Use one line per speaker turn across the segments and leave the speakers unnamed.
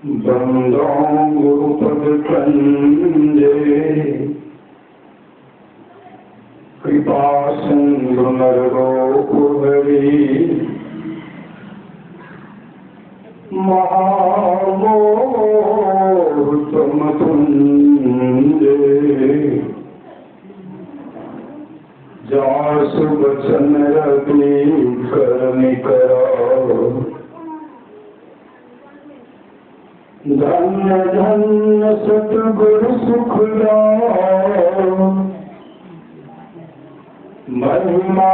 बंदो गुरुपद कंजे कृपा सिंधु नरगोपुहरी महामोहतम तुंजे जासु बचन रवि करनि करो धन्य धन्य सतगुरु सुखदाओ महिमा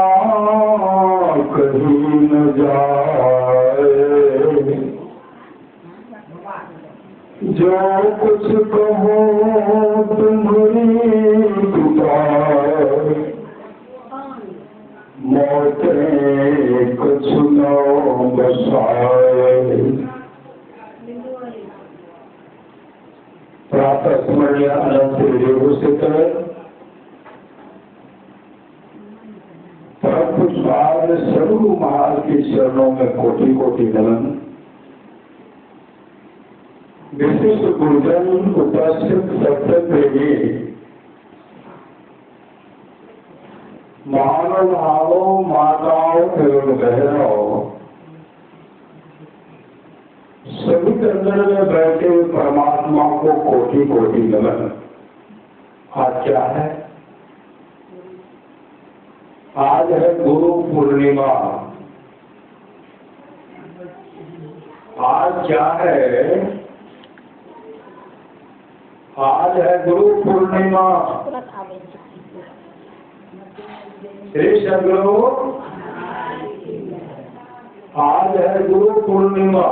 कहीं न जाए जो कुछ कहो तुम्हारी कृपा मोते कुछ न बसाए प्रातः स्मरणीय अनंत से परम सदगुरु महाराज के चरणों में कोटि कोटि नमन। विशिष्ट गुरुजन उपस्थित सत्य प्रेमी महानुभावों माताओं एवं बहनों सभी के अंदर में बैठे हुए परमात्मा को कोटि कोटि नमन। आज क्या है? आज है गुरु पूर्णिमा। आज क्या है? आज है गुरु पूर्णिमा। श्री सद्गुरु आज है गुरु पूर्णिमा।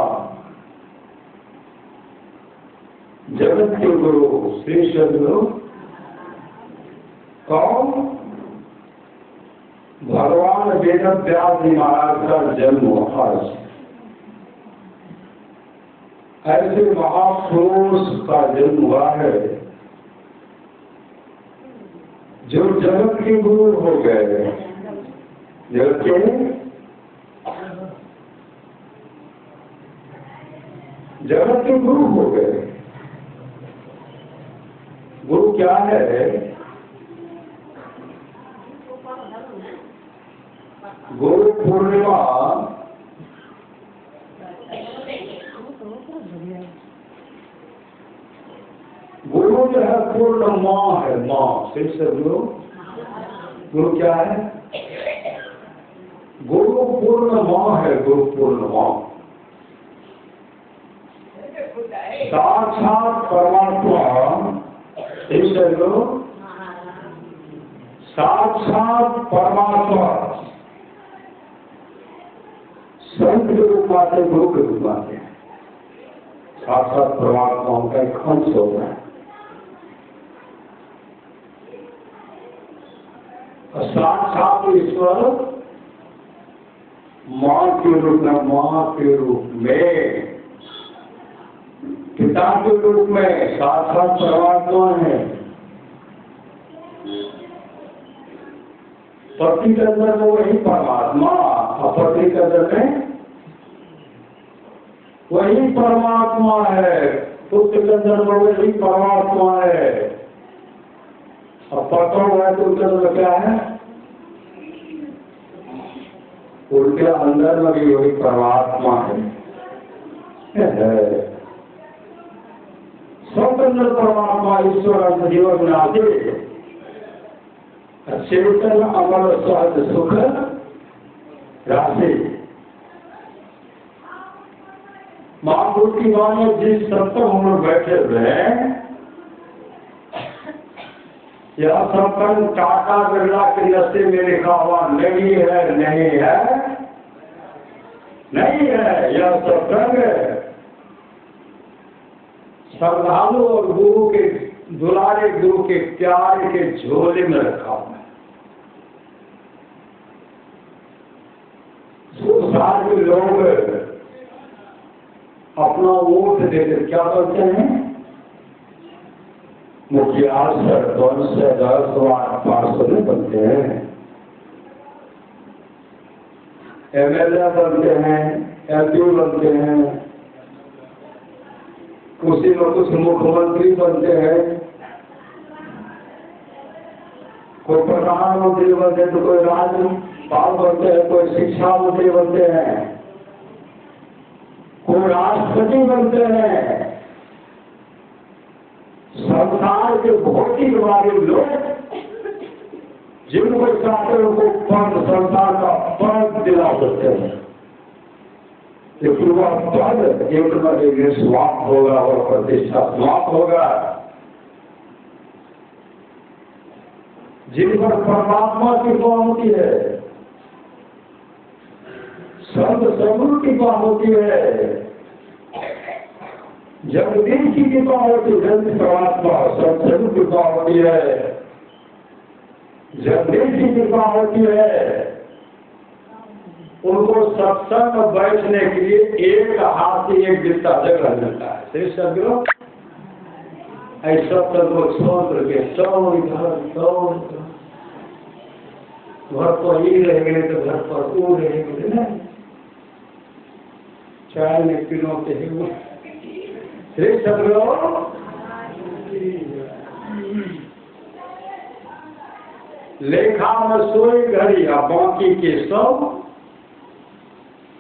जगत के गुरु श्री सद्गुरु कौन? भगवान वेद व्यास जी महाराज का जन्म आज ऐसे महापुरुष का जन्म हुआ है जो जगत के गुरु हो गए। जगत के गुरु हो गए। गुरु क्या है? गुरु पूर्णिमा गुरु जो है पूर्ण माँ है। माँ से गुरु गुरु क्या है? गुरु पूर्ण माँ है। गुरु पूर्ण माँ साक्षात परमात्मा। गुरु साक्षात परमात्मा संत के रूप में गुरु के रूप में साक्षात परमात्मा उनका एक अंश होता है। साक्षात ईश्वर माँ के रूप में, माँ के रूप में, पिता के रूप में साक्षात परमात्मा है। पति के अंदर में वही परमात्मा, अपति के अंदर में वही परमात्मा है। पुत्र के अंदर में वही परमात्मा है। और पत्रों है तो उनके अंदर क्या है? उनके अंदर में भी वही परमात्मा है। स्वतंत्र परमात्मा ईश्वर जीवन में आते चेतन अमर स्वाद सुख राशि। महापुरुष की माने जिस सत्संग में बैठे हुए यह सत्संग टाटा बिरला के नशे में लिखा हुआ नहीं है, नहीं है, नहीं है। यह सत्संग श्रद्धालु और गुरु के दुलारे गुरु के प्यारे के झोले में रखा हुआ है। सारे लोग अपना वोट देकर क्या करते हैं? मुखिया, सरपंच, सदस्य, वार्ड पार्षद बनते हैं, एमएलए बनते हैं, एमपी बनते हैं, उसी में कुछ मुख्यमंत्री बनते हैं, कोई प्रधानमंत्री बनते हैं, तो कोई राज्यपाल बनते हैं, कोई शिक्षा मंत्री बनते हैं, कोई राष्ट्रपति बनते हैं। संसार के भौतिक वाले लोग जिनको चाहते हैं उनको पद, संसार का पद दिला सकते हैं, लेकिन वह पद एक न एक समाप्त होगा और प्रतिष्ठा समाप्त होगा। जिन पर परमात्मा की कृपा होती है, संत सद्गुरु की कृपा होती है, जगदीश की कृपा होती है, जगत परमात्मा संत सद्गुरु की कृपा होती है, जगदीश की कृपा होती है, उनको सत्संग में बैठने के लिए एक हाथ से एक गिरता जगह मिलता है। श्री सदगुरु ऐसा लोग छोड़ के घर पर ही रह गए तो घर पर वो रह गए ना, चाय में पीनो के श्री सदगुरु लेखा में सोई घड़ी और बाकी के सब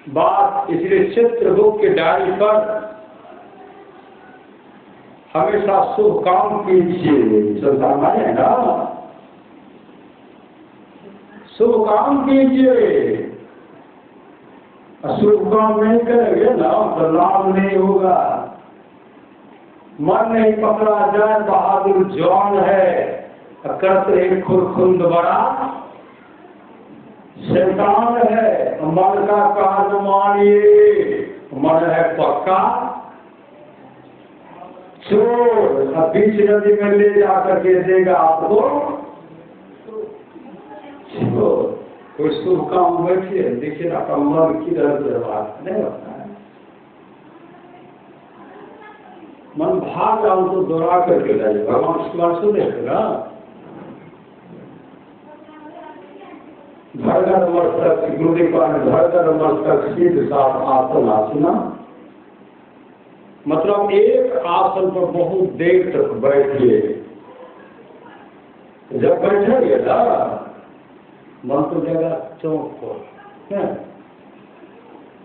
बात। इसलिए चित्रगुप्त की डायरी पर हमेशा शुभ काम कीजिए, संसार में ना शुभ काम कीजिए, शुभ काम नहीं करेंगे ना तो लाभ नहीं होगा। मन नहीं पकड़ा जाए, बहादुर जवान है, करते एक खुरखुंद बड़ा शैतान है। मन का कार्य मानिए, मन है पक्का चोर, बीच नदी में ले जाकर के देगा आपको चोर। कोई शुभ काम बैठिए, देखिए आपका मन किधर बात नहीं होता है, मन भाग जाओ तो दोहरा करके लाइए, भगवान स्मरण सुनेगा। धरधर मस्तक गुरुदेव ने धरधर मस्तक सीध साथ आसन आसना, मतलब एक आसन पर बहुत देर तक बैठिए। जब बैठेंगे ना मन तो जगह चौक पर,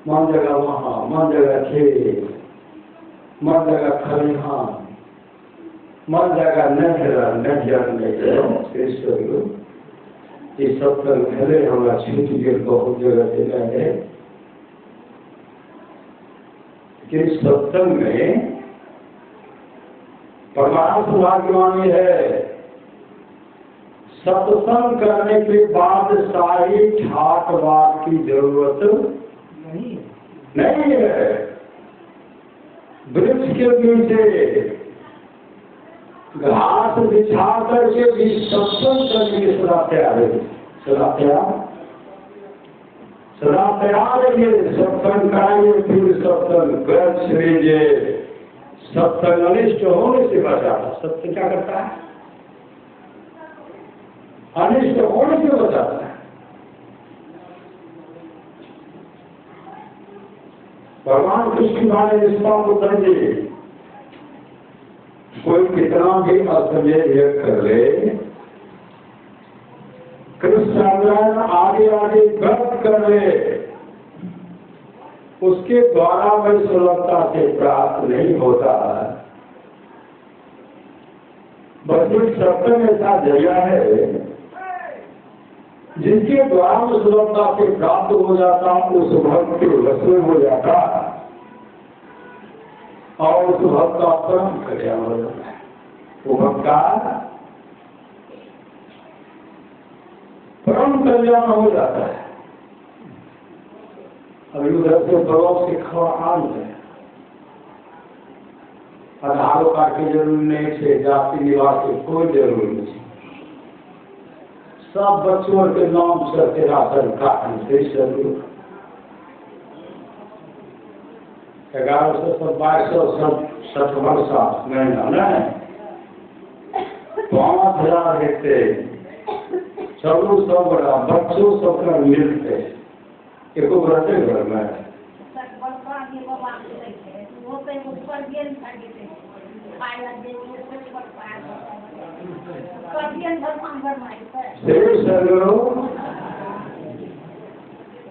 मन जगह वहां, मन जगह खेत, मन जगह खलिहान, मन जगह नजर नहीं। ये सब कर पहले हमारा छूट गए, बहुत जगह देना है। कि सत्संग में परमात्मा भाग्यवानी है, सत्संग करने के बाद सारी ठाट बात की जरूरत नहीं है। वृक्ष के पीछे घास बिछा करके भी सत्संग करने की सदा तैयार है, सदा तैयार है। सत्संग कराइए, फिर सत्संग ग्रंथ लीजिए। सत्संग अनिष्ट होने से बचाता, सत्संग क्या करता है? अनिष्ट होने से बचाता है। भगवान कृष्ण ने निष्ठा को समझे, कोई कितना भी असमय कर ले, कृष्ण आगे आगे व्रत कर ले, उसके द्वारा वह सुलभता से प्राप्त नहीं होता। बस एक सत्संग ऐसा जगह है जिसके द्वारा वह सुलभता से प्राप्त हो जाता, उस भक्त के वश में हो जाता और उस भक्त का परम कल्याण हो जाता है। वो भक्त का परम कल्याण हो जाता है। अभी उधर से ब्लॉक से खबर आ जाए, आधार कार्ड की जरूरी नहीं है, जाति निवास की कोई जरूरी नहीं, सब बच्चों के नाम से तेरा सरकार से शुरू 1122 वर्षा महीना न 5000 हेक्टे चलू सब बड़ा बच्चों सबका मिलते एको रहते घर में सदगुरु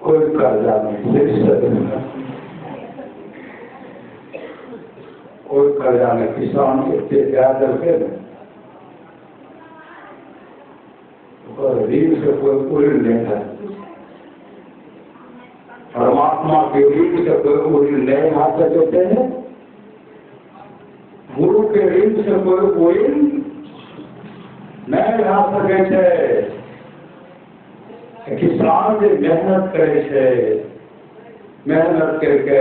कोई कर्जा नहीं, सदगुरु कोई कर्जा नहीं। किसान इतने प्यार करके ऋण से कोई ऋण नहीं है, परमात्मा के ऋण से कोई ऋण नहीं हाथ देते हैं, गुरु के ऋण से कोई नहीं ला सके छे। किसान जे मेहनत करे छे, मेहनत करके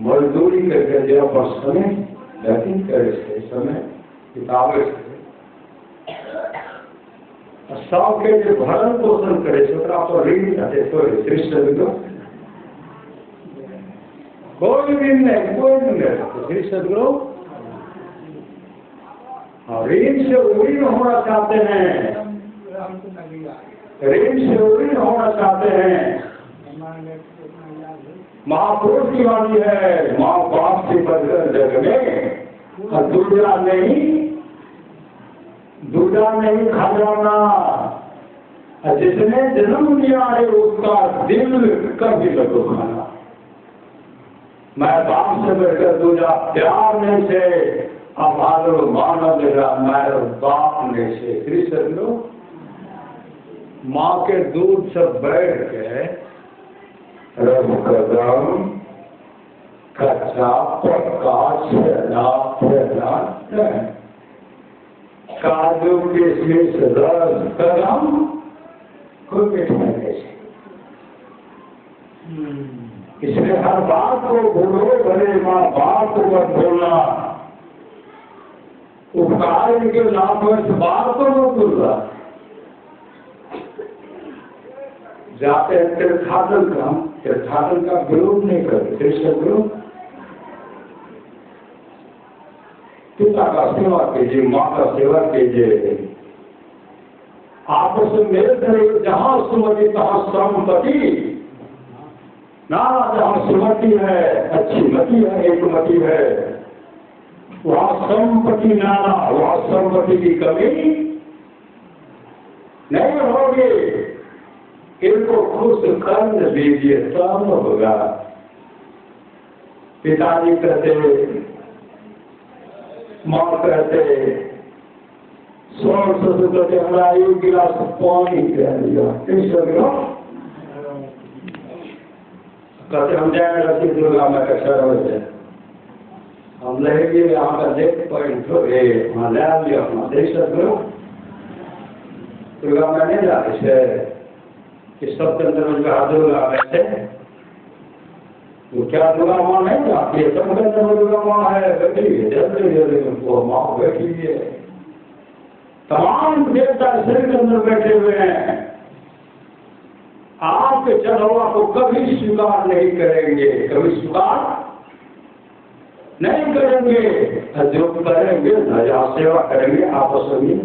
मजदूरी करके जे अपन समय व्यतीत करे छे, समय बितावे छे, सबके जे भरण पोषण करे छे ओकरा पर ऋण अते थोड़े कृष्ण को कोई ऋण नहीं, कोई नहीं। श्री सदगुरु ऋण से ऋण होना चाहते हैं, ऋण से ऋण होना चाहते हैं। महापुरुष की वाणी है, माँ बाप से बढ़कर जग में दूजा नहीं खजाना, जिसने जन्म लिया है उसका दिल कभी लगो खाना। मैं बाप से बढ़कर दूजा प्यार नहीं से, अब मानव मेरा मेरा बाप नहीं से। कृष्ण माँ के दूध से बैठ के रब कदम कच्चा पक्का छेना फेना काजू किशमिश रस कदम कोई मिठाई नहीं। इसलिए हर बात को बोलो, भले माँ बाप को मत बोलना, उपकार के लाभ में इस बात को मत बोलना। जाते हैं तीर्थाटन का विरोध नहीं करते, कृष्ण विरोध। पिता का सेवा कीजिए, माँ का सेवा कीजिए, आपस में मेल करिए। जहाँ सुमति तहाँ संपत्ति, ना जहाँ सुमति है, अच्छी मति है, एक मति है, वहाँ संपत्ति नाना, वहाँ संपत्ति की कमी नहीं होगी। इनको खुश कर दीजिए तब होगा। पिताजी कहते, माँ कहते, सौर ससुर कहते हमारा एक गिलास पानी पिला दिया, कहते हम जाए रखी दुर्गा माँ का शरण से, हम रहेंगे यहाँ का देख पॉइंट वहाँ ले लिया अपना देख सकते हो। दुर्गा माँ नहीं जाते थे कि सबके अंदर में दुर्गा बैठे, वो क्या दुर्गा माँ नहीं जाती है, सबके अंदर में दुर्गा माँ है, बैठी है जल्दी जल्दी वो माँ बैठी है। तमाम देवता शरीर के अंदर बैठे हुए हैं, आपके चढ़ावा को कभी स्वीकार नहीं करेंगे, कभी स्वीकार नहीं करेंगे। जो करेंगे नया सेवा करेंगे, आपस में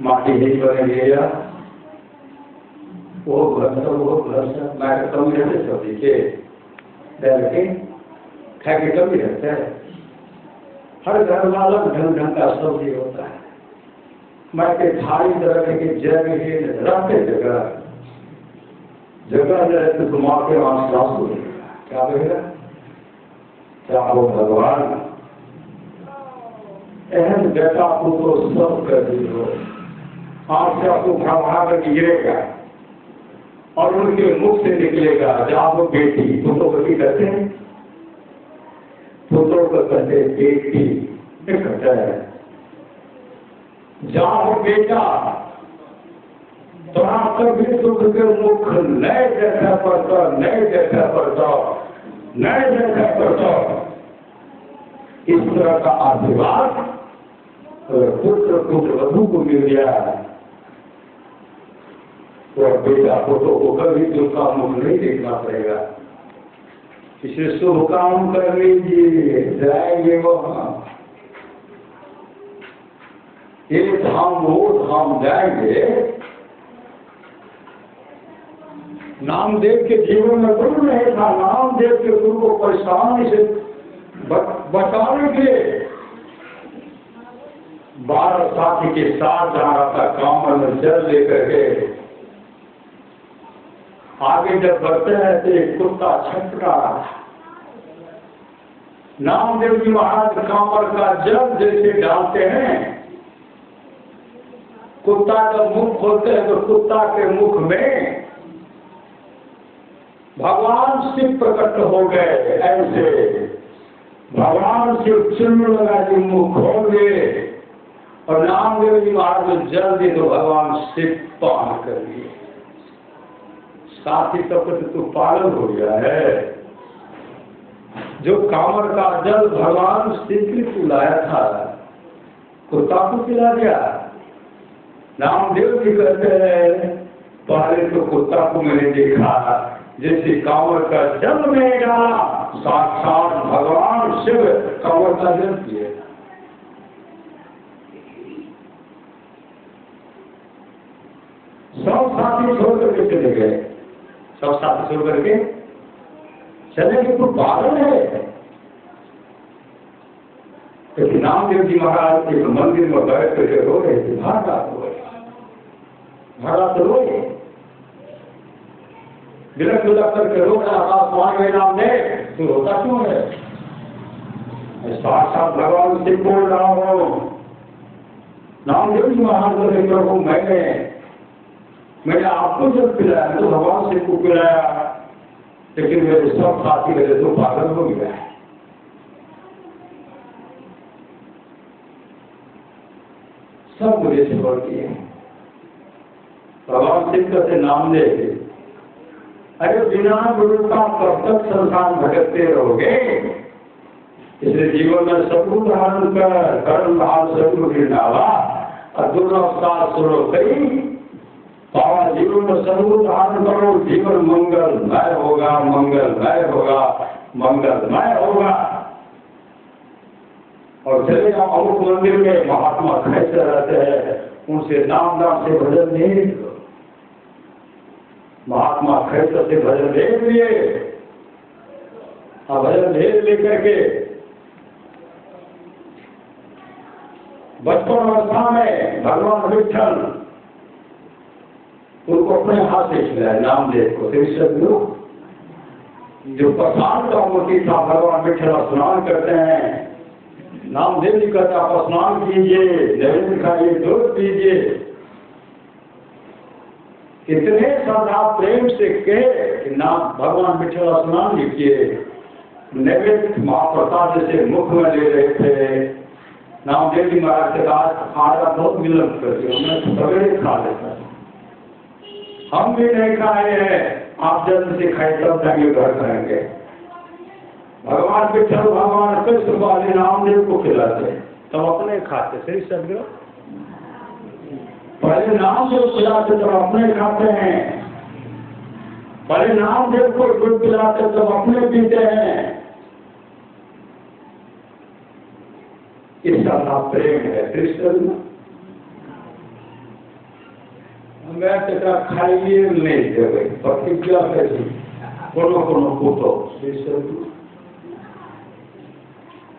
माटी नहीं बनेंगे या वो घर मैं कम रहते सब्जी के के खा के कम रहते हैं। हर घर वाला ढंग ढंग का सब्जी होता है। मैं के थाली तरह के जग ही रहते जगह रहते घुमा के वहां सास हो क्या बनेगा, क्या हो भगवान एहन बेटा को तो सब कर दी हो, आंख से आपको भाग गिरेगा और उनके मुख से निकलेगा जाओ बेटी। पुतों को भी कहते हैं, पुतों को कहते बेटी, कहता है जाओ बेटा। तो आप कभी दुख के मुख नहीं देखा पड़ता, नहीं देखा पड़ता, नहीं देखा पड़ता। इस तरह का आशीर्वाद पुत्र वधू को मिल गया और बेटा पुत्रों को कभी दुख का मुख नहीं देखना पड़ेगा। इसे शुभ काम कर लीजिए, जाएंगे वहां, ये धाम वो धाम जाएंगे। नाम देव के जीवन में गुरु नहीं था, नाम नामदेव के गुरु को परेशानी से बचाने के लिए 12 साथी के साथ जा रहा था, कांवड़ में जल लेकर के। आगे जब बढ़ते हैं तो एक कुत्ता छटपटा रहा था। नामदेव जी महाराज कांवड़ का जल जैसे डालते हैं, कुत्ता का मुख खोलते हैं तो कुत्ता के मुख में भगवान शिव प्रकट हो गए। ऐसे भगवान शिव चिन्ह लगा जी मुख खोल गए और नामदेव जी महाराज ने जल दी तो भगवान शिव पान कर लिए। साथी सब कुछ तू पागल हो गया है, जो कांवड़ का जल भगवान शिव की तू लाया था कुत्ता को पिला दिया। नामदेव जी कहते हैं पहले तो कुत्ता को मैंने देखा जैसे कांवड़ का जल में डाला, साक्षात भगवान शिव कांवड़ का जल पिए। सब साथी छोड़ करके चले गए, सब साथी छोड़ करके चले गए। तो पागल है। तो नामदेव जी महाराज एक मंदिर में बैठ करके रो रहे थे, भाड़ा तो रोए, बिलक बिलक करके रो रहा था। स्वामी नामदेव तू रोता क्यों है? साक्षात भगवान से बोल रहा हूँ। नामदेव जी महाराज बोले प्रभु मैंने आपको जब पिलाया तो भगवान से को पिलाया, लेकिन मेरे सब साथी मेरे तो पागल हो गया है। सब मुझे छोड़ दिए। भगवान शिव कहते नाम ले, अरे बिना गुरु का कब तक संसार भटकते रहोगे? इसलिए जीवन में सतगुरु धारण कर कर्म भाव सतगुरु की डाला और दुर्लभता सुनो कई पावा। जीवन में सतगुरु धारण करो, जीवन मंगलमय होगा, मंगलमय होगा, मंगलमय होगा। और चले जाओ अमुक मंदिर में महात्मा कैसे रहते हैं, उनसे नाम से भजन नहीं, महात्मा कैसे से भजन देख लिए। भजन भेद लेकर के बचपन अवस्था में भगवान विठल उनको अपने हाथ से खिलाया नामदेव को। सदगुरु जो प्रसाद का मूर्ति था भगवान विठल स्नान करते हैं, नामदेव जी कहते आप स्नान कीजिए, नैवेद्य खाइए, दूध पीजिए। इतने श्रद्धा प्रेम से कहे कि नाम भगवान विठल स्नान लिखिए। नैवेद्य महाप्रसाद जैसे मुख में ले रहे थे। नामदेव जी महाराज के बाद खाना बहुत विलंब करते, मैं सवेरे खा लेता, हम भी नहीं खाए हैं, आप जल्द से खाए तब जाएंगे घर करेंगे। भगवान विठल भगवान कृष्ण वाले नामदेव को खिलाते, तब अपने खाते। सही सदगुरु पहले नामदेव खिलाते तब अपने खाते हैं, पहले नामदेव को दूध पिलाते तब अपने पीते हैं। इसका नाम प्रेम है। कृष्ण मैं तेरा खाइए नहीं देवे प्रतिज्ञा कैसी कोनो पूछो।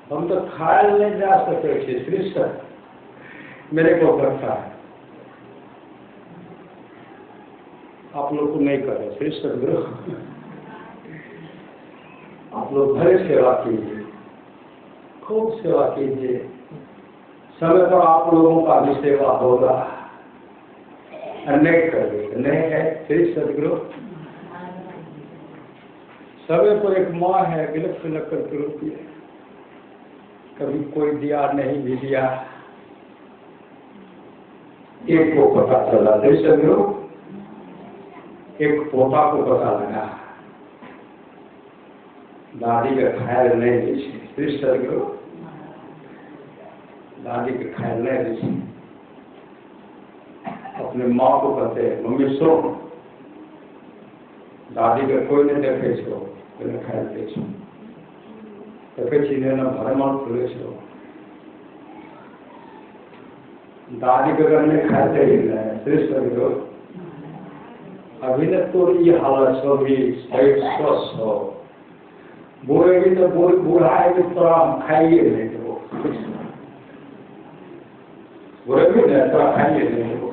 हम तो खाए नहीं जा सके कृष्ण मेरे को करता है, आप लोग को नहीं करे। श्री सदगुरु आप लोग भले सेवा कीजिए, खूब सेवा कीजिए, समय पर आप लोगों का भी सेवा होगा। नहीं करेगा नहीं है। श्री सदगुरु समय पर एक माँ है गिलक सिलक करके रोती है, कभी कोई दिया नहीं भी दिया। एक को पता चला, श्री सदगुरु एक पोता को पता लगा दादी का ख्याल नहीं लीजिए। श्री सदगुरु दादी का ख्याल नहीं लीजिए, अपने माँ को कहते मम्मी सो, दादी का कोई नहीं देखे छो, कोई ख्याल दे छो, देखे छीने न भरमण खुले छो, दादी का करने खाते ही नहीं। श्री सदगुरु अभी तक तो ये हालत हो भी शरीर स्वस्थ हो, बोलेगी तो बुढ़ाएगी तो हम खाइए नहीं वो, बोलेगी ना तो खाइए नहीं वो।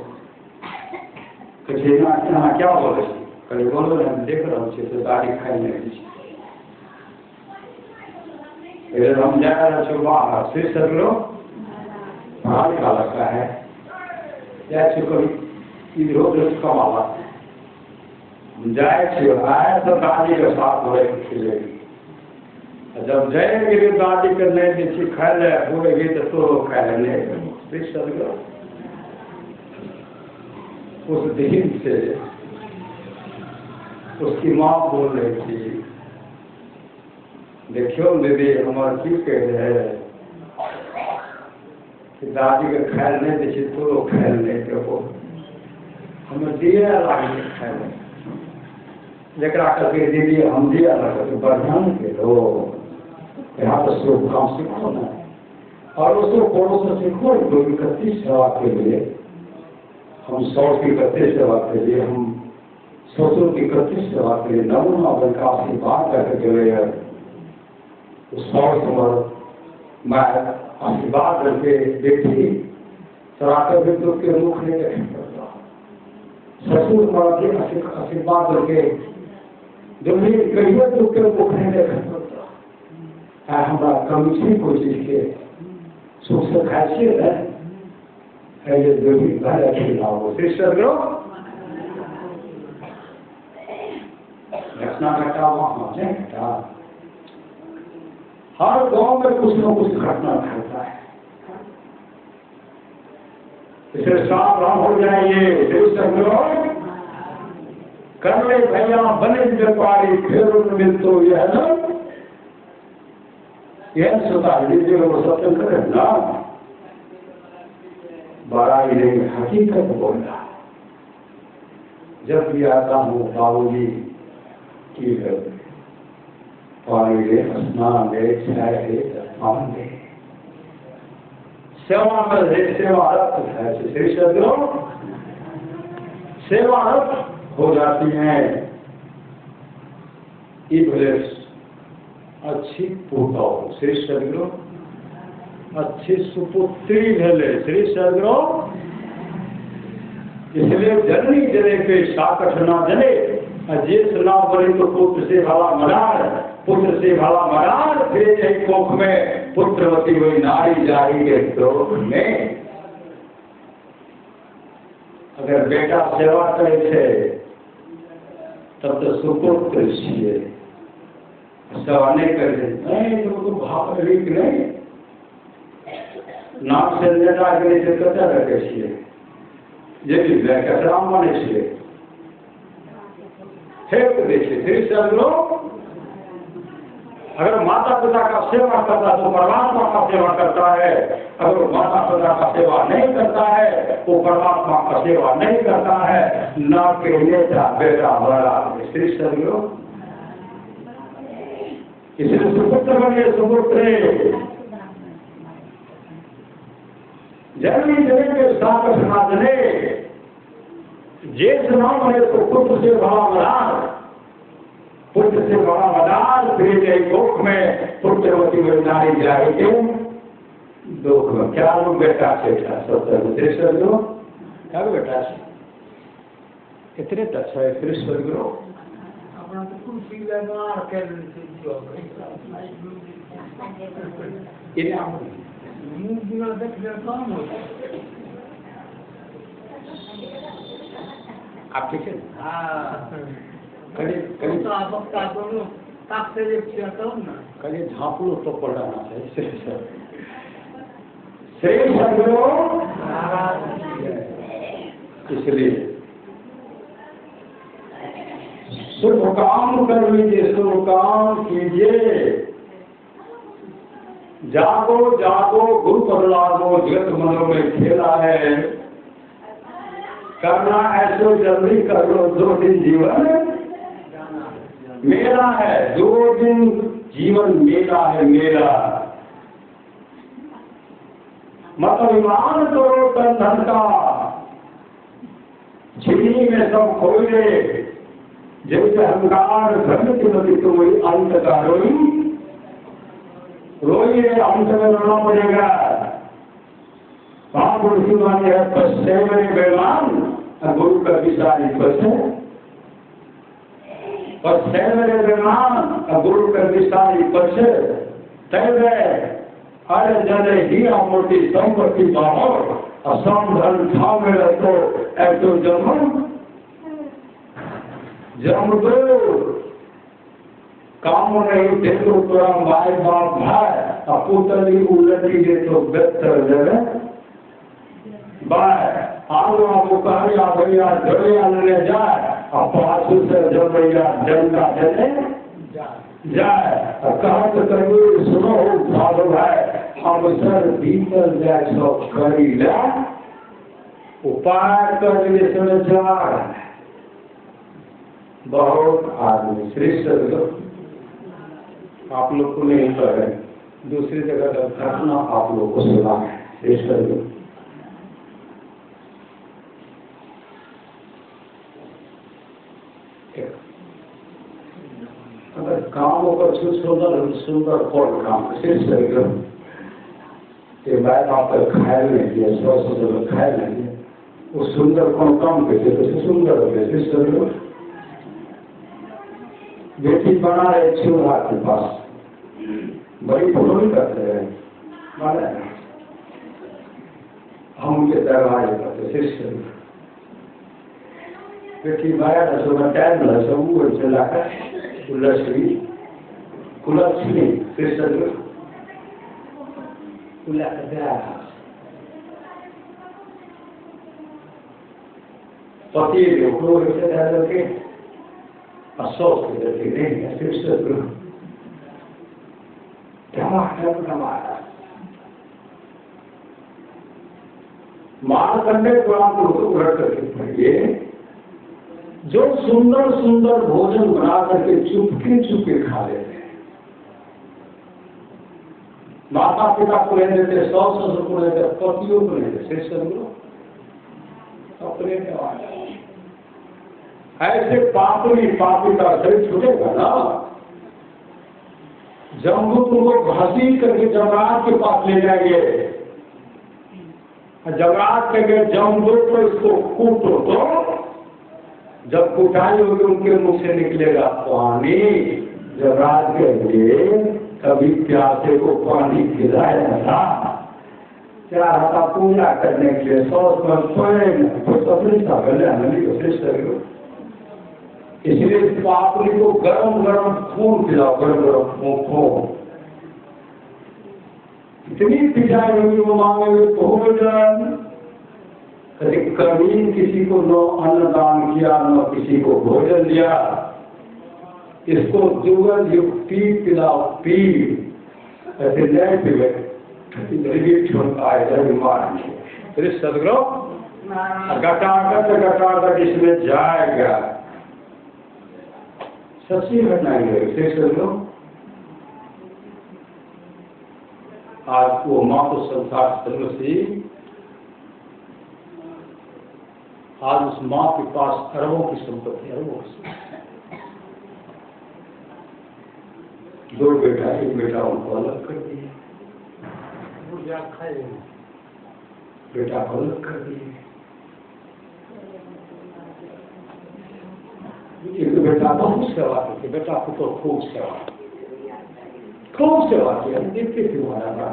कहे यहाँ क्या बोले, कहीं बोलो ना देख रहा हूँ तो दाढ़ी खाई नहीं। हम जा रहे थे बाहर से सब लोग पढ़ा लिखा लगता है या कभी इधर कमावा जाए आए तो दादी के साथ हो खिलेगी। जब जाएगी तो दादी के नहीं दी खा ले बोलेगी तो खा ले। उस दिन से उसकी माँ बोल रही थी, देखियो दीदी हमारे की कह रहे कि दादी के खायल नहीं दी तो खायल नहीं देखो हमें दिए लागे खायल जरा करके दीदी हम दिया लगे तो बढ़िया के दो यहाँ पर शुभ काम सीखो ना और उसको पड़ोस से सीखो। 231 सेवा के लिए हम 100 की 31 सेवा के लिए हम 100 की 31 सेवा के लिए नमूना बन का आशीर्वाद करके गए। उस मैं आशीर्वाद करके देखी सराकर विद्युत के मुख नहीं देख सकता। ससुर मराठी आशीर्वाद करके दुनिया कहिए दुख के मुख नहीं देख सकता। हमारा कमी कोई चीज के सुख से खाइए है ये जो भी घर अच्छी ना हो सिस्टर लोग घटना घटा वहाँ नहीं घटा। हर गांव में कुछ न कुछ घटना घटता है, इसलिए सावधान हो जाइए। कर ले भैया बने व्यापारी फिर मिल तो यह सुधा लीजिए वो सत्य करे ना बड़ाई नहीं हकीकत बोलना। जब भी आता हूँ बाबूजी की पानी ले स्नान ले चाय ले पान ले सेवा में सेवारत है श्री सदगुरु सेवारत हो जाती हैं। अच्छी पूता हो श्री सदगुरु अच्छी सुपुत्री भेले श्री सदगुरु। इसलिए जननी जने पे साकठ ना जने जेस ना बने तो पुत्र से भला मनार पुत्र से भला मनार फिर एक कोख में पुत्रवती हुई नारी जारी के द्रोह में। अगर बेटा सेवा करे थे तब तो सुपुत्र छिए सेवा नहीं करे नहीं तो भाव रीक नहीं नाम से नेता के नीचे कचा रखे छिए ये भी कचराम माने छिए फेंक देखिए फिर सब लोग। अगर माता पिता का सेवा करता है तो परमात्मा का सेवा करता है, अगर माता पिता का सेवा नहीं करता है वो परमात्मा का सेवा नहीं करता है। न के नेता बेटा बड़ा श्री सदगुरु। इसलिए सुपुत्र बने सुपुत्र जल्दी जने के साथ समाजने जेठ नाम बने तो पुत्र से बड़ा मदार पुत्र से बड़ा मदार फिर दुख में पुत्रवती नारी जाएगी दुख में क्या लोग बेटा से सत्य दो क्या बेटा से कितने टच है फिर सदगुरु आप ठीक है कभी झाँप लो तो पढ़ाना चाहिए सही सदगुरु। इसलिए शुभ काम कर लीजिए शुभ काम कीजिए जागो जागो गुरु पर लागो जगत मनों में खेला है करना ऐसो जल्दी कर लो 2 दिन जीवन मेरा है 2 दिन जीवन मेरा है मेरा। मत अभिमान करो तन धन का झिल्ली में सब खोले जैसे अहंकार धन की नदी तो वही अंत का रोई कोई हमसे लड़ना पड़ेगा। वहां गुरु माने है पश्चे मेरे बेमान गुरु का विचारी पश्चे मेरे बेमान गुरु का विचारी पश्चे तैवे अरे जने ही मोटी संपत्ति बाहर असम धन था मेरा तो एक तो जम दो काम नहीं देखो तोरा माय बाप भाई अपुतली उलटी दे तो बेहतर जगह बाय आलू आपको कहरिया भैया जड़िया लेने जाए और पाछू से जड़िया डंडा देने जाए और कहा तो कभी सुनो भालो भाई हम सर भीतर जाए सब करी ले उपाय करने से जा बहुत आदमी श्रेष्ठ लोग आप लोग को नहीं कर रहे, दूसरी जगह का घटना आप लोग को सुना है श्रेष्ठ लोग। अगर काम होकर सुंदर सुंदर फल काम श्रेष्ठ लोग ये बैठ आप खाए नहीं दिया स्वस्थ खाए नहीं दिया वो सुंदर कौन काम करते तो सुंदर हो गए श्रेष्ठ लोग। बेटी बना रहे चूल्हा के पास बड़ी फुलोई करते हैं माने हम उनके दरवाजे करते शिष्य बेटी माया का सुबह टाइम लगा सब वो चला कर कुलश्री शिष्य कुला पति उपयोग से असोच करके नहीं है शिष्य मारकंडे पुराण को उलट करके पढ़िए जो सुंदर सुंदर भोजन बना करके चुपके चुपके खा लेते हैं। माता पिता को नहीं देते सास ससुर को नहीं देते पतियों को नहीं देते शिष्य अपने ऐसे पापी का शरीर छूटेगा ना। जमदूत तुमको घसीट करके जमराज के पास ले जाएंगे, जमराज के गए जमदूत तो इसको कूटो तो जब कुटाई होगी उनके मुख से निकलेगा पानी। जमराज के लिए कभी प्यासे को पानी खिलाया था क्या था पूजा करने के लिए सौस में स्वयं तो सफल था कल्याण को इसलिए पापड़ी को गरम गरम खून खिलाओ गरम गरम खून। इतनी पिटाई होगी वो मांगेंगे भोजन। कभी किसी को न अन्नदान किया न किसी को भोजन दिया। इसको जुगल युक्ति पिलाओ पी ऐसे नहीं पीवे छोड़ता है बीमार फिर सदगुरु गटागट इसमें जाएगा। सच्ची घटना है आज वो माँ को संसार सर्व से आज उस माँ के पास अरबों की संपत्ति अरबों की दो बेटा एक बेटा उनको अलग कर दिए बेटा को अलग कर दिए। एक बेटा बहुत सेवा करके बेटा को तो खूब सेवा किया देखते थे हमारा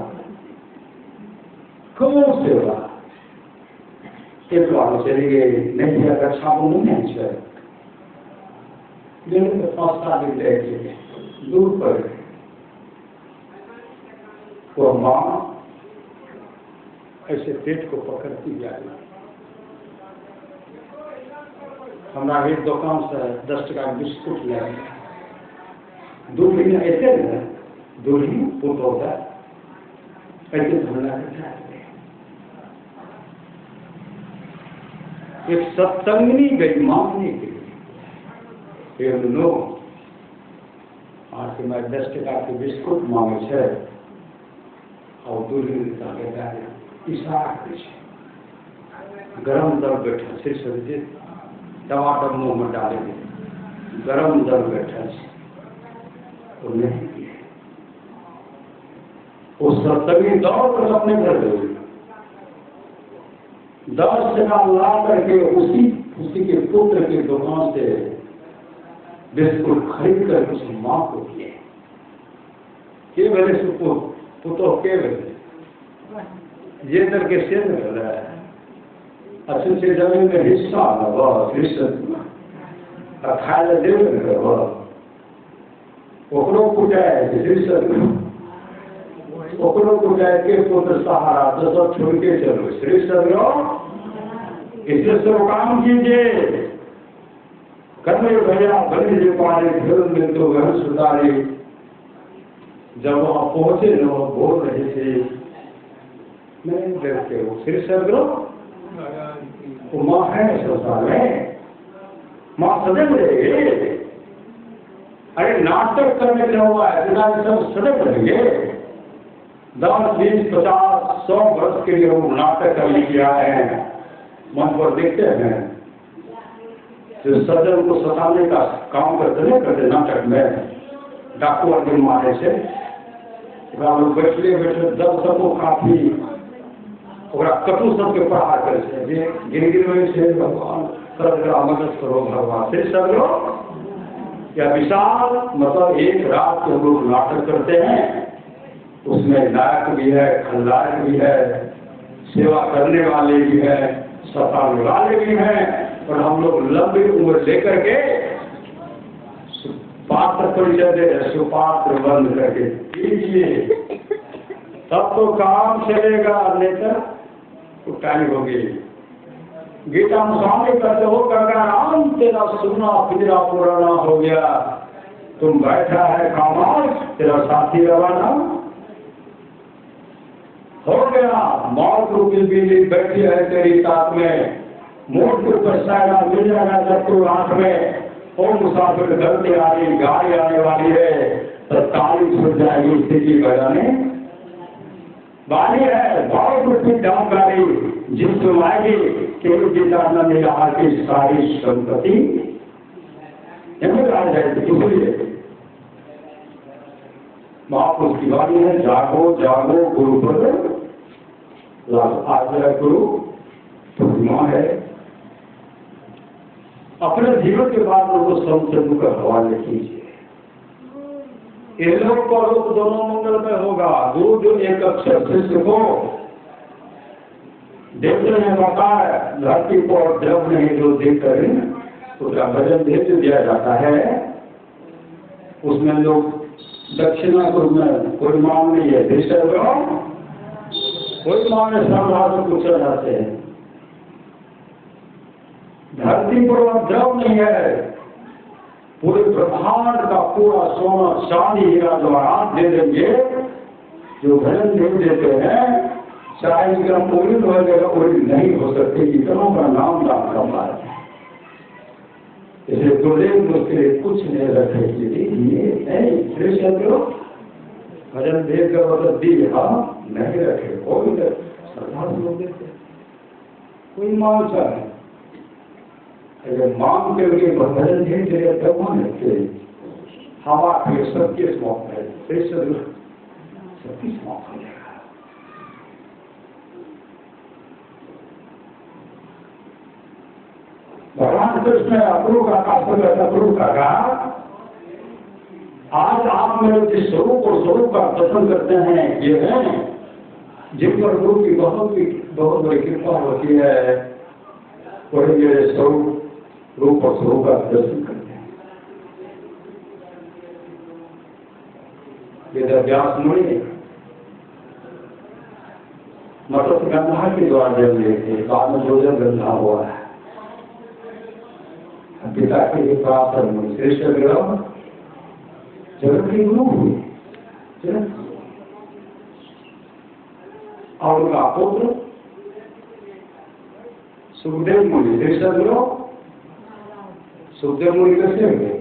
खूब सेवा। एक बार चली गई नहीं रक्षा को नहीं है पाँच दिन रह दूर पर वो माँ ऐसे पेट को पकड़ती जा रही। हमारा एक दुकान से 10 टका बिस्कुट ले 2 महीना ऐसे दूर ही पुट होता ऐसे धरना करता है। एक सत्संगनी गई मांगने के लिए नो आज मैं 10 टका के बिस्कुट मांगे छे और दूरी का बेटा इशारा गरम दर बैठा से सब्जी टमाटर मुंह में डालेंगे गरम दर बैठा तो नहीं वो सप्तमी दौड़ कर अपने घर गई, 10 टका ला करके उसी के पुत्र की दुकान से बिस्कुट खरीद कर उस माँ को दिए। के भले पुतो के भले ये करके शेर कर रहा है, अच्छे से जमीन में हिस्सा खाए दे ओकरो कुटाए ओकरो कुटाए के पुत्र सहारा तो सब छोड़ के चलो श्री सदरो इससे सब काम कीजिए। करने भैया बने जो पारे घर में तो घर सुधारे। जब वहां पहुंचे न बोल रहे थे मैं देखते हो श्री सदरो वो माँ है संसार में, माँ सदैव रहेगी। अरे नाटक करने के हुआ है सब सदैव रहेंगे। 10, 20, 50, 100 वर्ष के लिए वो नाटक करने के आए हैं। मन पर देखते हैं जो सज्जन को सताने का काम करते नहीं करते नाटक में डाकू आदि मारे से बैठले बैठे जब सबको काफी कटु सबके प्रहार करे गिर गिर से भगवान मदद करो भगवान से सब लोग या विशाल मतलब एक रात के लोग नाटक करते हैं। उसमें नायक भी है, खलनायक भी है, सेवा करने वाले भी है, सताने वाले भी हैं। और हम लोग लंबी उम्र लेकर के पात्र परिचय दे सुपात्र बंद करके कीजिए तब तो काम चलेगा, लेकर उठाई होगी। गीता में स्वामी कहते हो राम तेरा सुना पिजरा पुराना हो गया, तुम बैठा है कामाल तेरा साथी रवाना हो गया। मौत रूपी बिजली बैठी है तेरी साथ में, मोट के ऊपर सायरा मिल जाएगा जब तू आंख में। ओ मुसाफिर गलती आ रही गाड़ी आने वाली है, तो ताली छूट जाएगी स्थिति बजाने वाली है। बहुत रूपी जानकारी जिसको आएगी केवल जितना मिला की सारी संपत्ति आ जाएगी। इसलिए महापुरुष की वाणी है जागो जागो गुरु पर आज गुरु पूर्णिमा है। अपने जीवन के बाद लोगों संसद का हवाले कीजिए। ये लोग को दोनों मंगल में होगा। गुरु जो एक अक्षर शिष्य को देखते हैं मौका है धरती को और द्रव नहीं जो देख कर उसका भजन भेज दिया जाता है। उसमें लोग दक्षिणा को कोई मांग नहीं है, कोई मांग श्रद्धा से कुछ जाते हैं। धरती पर द्रव नहीं है, पूरे ब्रह्मांड का पूरा सोना चांदी हीरा जवाहरात दे देंगे। जो भजन नहीं देते हैं चाहे इनका पूरी वगैरह पूरी नहीं हो सकती, इतनों का नाम दान करना है। इसलिए दुर्देव उसके लिए कुछ नहीं रखे भजन देकर मतलब दी हाँ नहीं रखे कोई श्रद्धा लोग देते कोई मांगता है। अगर मांग के लिए भजन नहीं दे तब मांगते हवा के सबके समाप्त है, सबकी समाप्त हो जाएगा। भगवान कृष्ण अप्रू का अप्रू का कहा आज आप मेरे जिस स्वरूप और स्वरूप का दर्शन करते हैं ये है जिन पर गुरु की बहुत बड़ी कृपा होती है, वही मेरे स्वरूप रूप और स्वरूप का दर्शन करते हैं। वेदव्यास मुनि मत्स्य गंधा के द्वारा जन्म लिए थे, बाद में जोजन गंधा हुआ है। पिता के प्राप्त श्रेष्ठ ग्रह जगत के गुरु हुए और उनका पुत्र सुखदेव मुनि श्रेष्ठ ग्रह। सुखदेव मुनि कैसे हुए?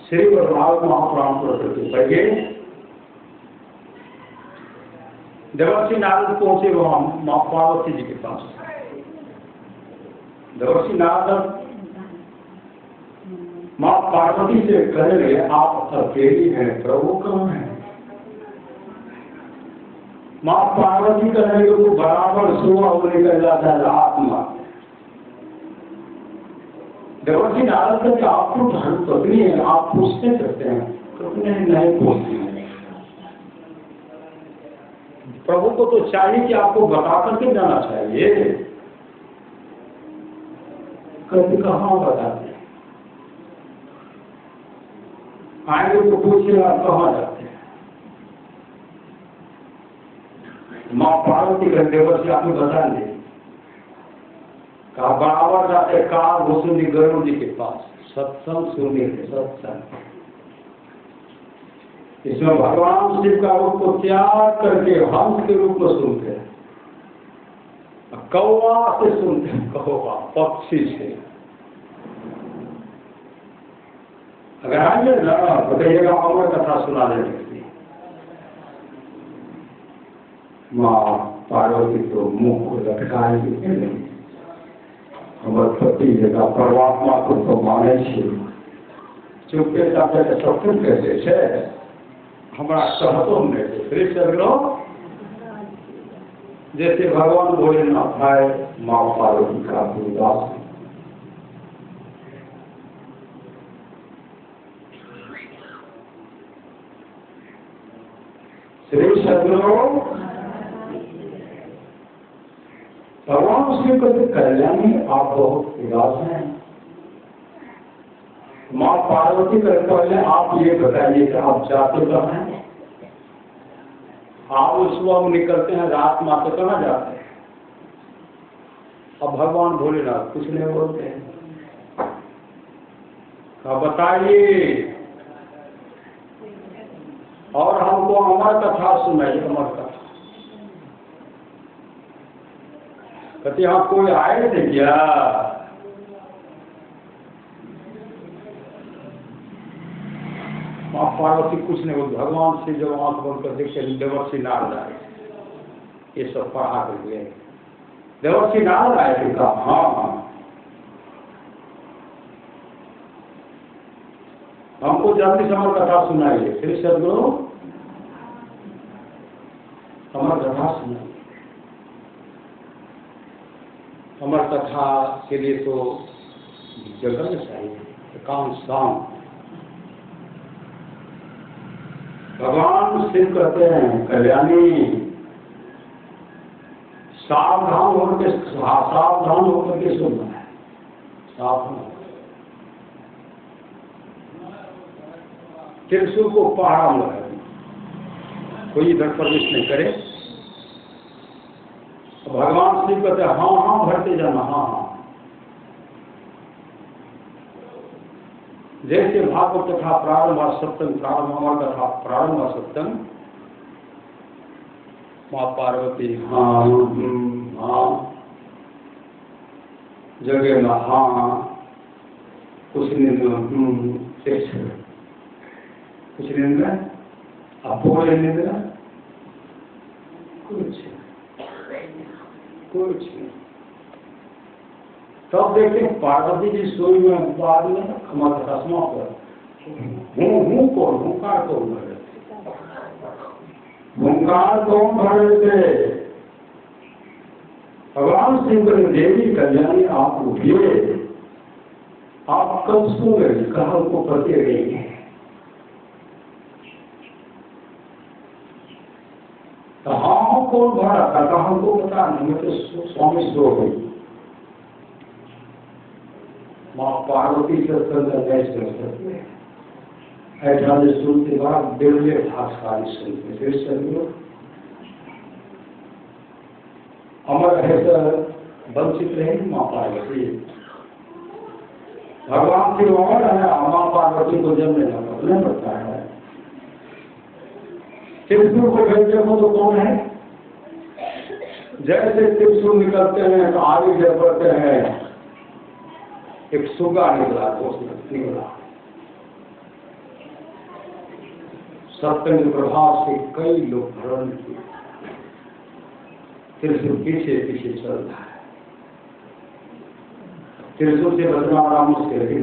श्री बलराम महापुराण प्रकृति पढ़िए। देवर्षि नारद पहुंचे वहां मां पार्वती जी के पास। देवर्षि नारद मां पार्वती से कहने लगे आप अकेली हैं, प्रभु कौन है? माँ पार्वती कहेंगे वो बराबर सोआ होने का जाता है आत्मा। देवर्षि नारद कहते आपको धर्म पत्नी है, आप पूछते करते हैं, तो नहीं पूछते हैं। प्रभु को तो चाहिए कि आपको बता करके जाना चाहिए। कहते कहाँ बताते हैं, आएंगे तो पूछे आप कहाँ जाते हैं। माँ पार्वती का देवर्षि आपको बता दे कहा बराबर जाते कार वसुंधी गरुड़ जी के पास सत्संग सुनने के सत्संग। इसमें भगवान शिव का रूप को त्याग करके हंस के रूप में सुनते हैं, कौवा से सुनते हैं, कौवा पक्षी से। अगर आइए ना बताइएगा अमर कथा सुना देने के लिए। माँ पार्वती तो मुंह को लटकाएंगे, हमारे पति जगह परमात्मा को तो माने चुपके जाते सब कुछ कैसे है हमारा कहतो में फिर चलो जैसे भगवान भोलेनाथ आए माँ पार्वती का उदास। श्री सदगुरु भगवान उसके कहते कल्याणी आप बहुत उदास हैं। माँ पार्वती कहते पहले आप ये बताइए कि आप जाते कहाँ हैं। आप सुबह में निकलते हैं, रात में आप कहाँ जाते हैं। अब भगवान भोलेनाथ कुछ नहीं बोलते हैं। अब बताइए और हमको अमर कथा सुनाइए, अमर कथा। कहते यहाँ कोई आए थे क्या। माँ पार्वती कुछ नहीं बोलती। भगवान से जब आंख बंद कर देखते देवर्षि नारद आए, ये सब पढ़ा कर गए। देवर्षि नारद आए थे कहा हाँ हमको जल्दी से अमर कथा सुनाइए। फिर सदगुरु अमर कथा सुनाइए। अमर कथा के लिए तो जगह चाहिए, काम शाम। भगवान शिव कहते हैं कल्याणी सावधान होकर के सुनना है, सावधान। त्रिशूल को पहाड़ा में है, कोई इधर प्रवेश नहीं करे। भगवान शिव कहते हैं हाँ हाँ भरते जाना, हाँ हाँ। जैसे भागवत कथा प्रारंभ सप्तम प्रारंभ अमर कथा प्रारंभ सप्तम माँ पार्वती हाँ हाँ जगह में हाँ कुछ निंद्रा कुछ निंद्रा अब बोले निंद्रा कुछ नहीं। तब देखे पार्वती जी सोई में बाद में हमारे रस्मा पर हुंकार कौन भर रहे थे, हुंकार कौन भर रहे थे। भगवान सिंह देवी कल्याणी आप उठिए, आप कब सो गए कहा उनको पते गए। हाँ कौन भरा था हमको पता नहीं, मैं तो स्वामी सो गई। माँ पार्वती से ऐसा सुनते बाद बिरले भाषारी सुनते फिर सदगुरु अमर है वंचित रहेगी माँ पार्वती। भगवान की अमर है, माँ पार्वती को जन्म नहीं पड़ता है। त्रिशूल को भेज देखो तो कौन है। जैसे त्रिशूल निकलते हैं तो आगे जब बढ़ते हैं एक सुगा निकला, दोस्त निकला। सत्य के प्रभाव से कई लोग भ्रमण किए। त्रिशूल पीछे पीछे चल रहा है। त्रिशूल से बचना बड़ा मुश्किल है।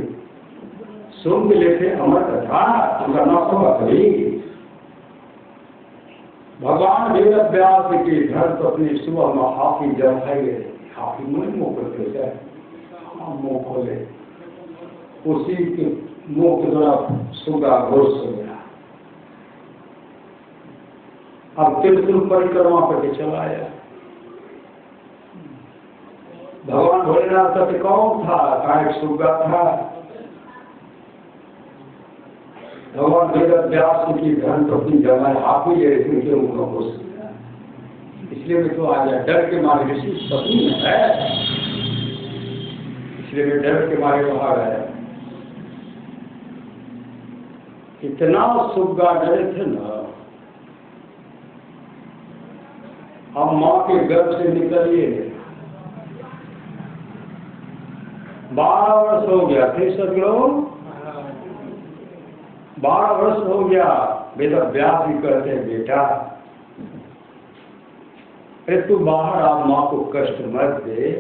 सुन के लेते अमर कथा उनका नाम होगा कभी भगवान वेद व्यास की धर्म अपनी सुबह में हाथी जब खाए हाथी मुँह मुँह करते हैं, मुँह खोले उसी के मुँह की तरफ सुगा घोष हो गया। अब त्रिशूल परिक्रमा करके चला आया। भगवान भोलेनाथ का कौन था? एक सुगा था। भगवान वेद व्यास की धन पत्नी जमाए आप ही उनके मुख को, इसलिए मैं तो आ गया डर के मारे ऋषि पत्नी है, इसलिए मैं डर के मारे वहां गया। इतना सुगा डरे थे ना, अब माँ के गर्भ से निकलिए 12 वर्ष हो गया थे सब लोग, 12 वर्ष हो गया। वेद व्यास भी कहते हैं बेटा अरे तू बाहर आ, माँ को कष्ट मत दे,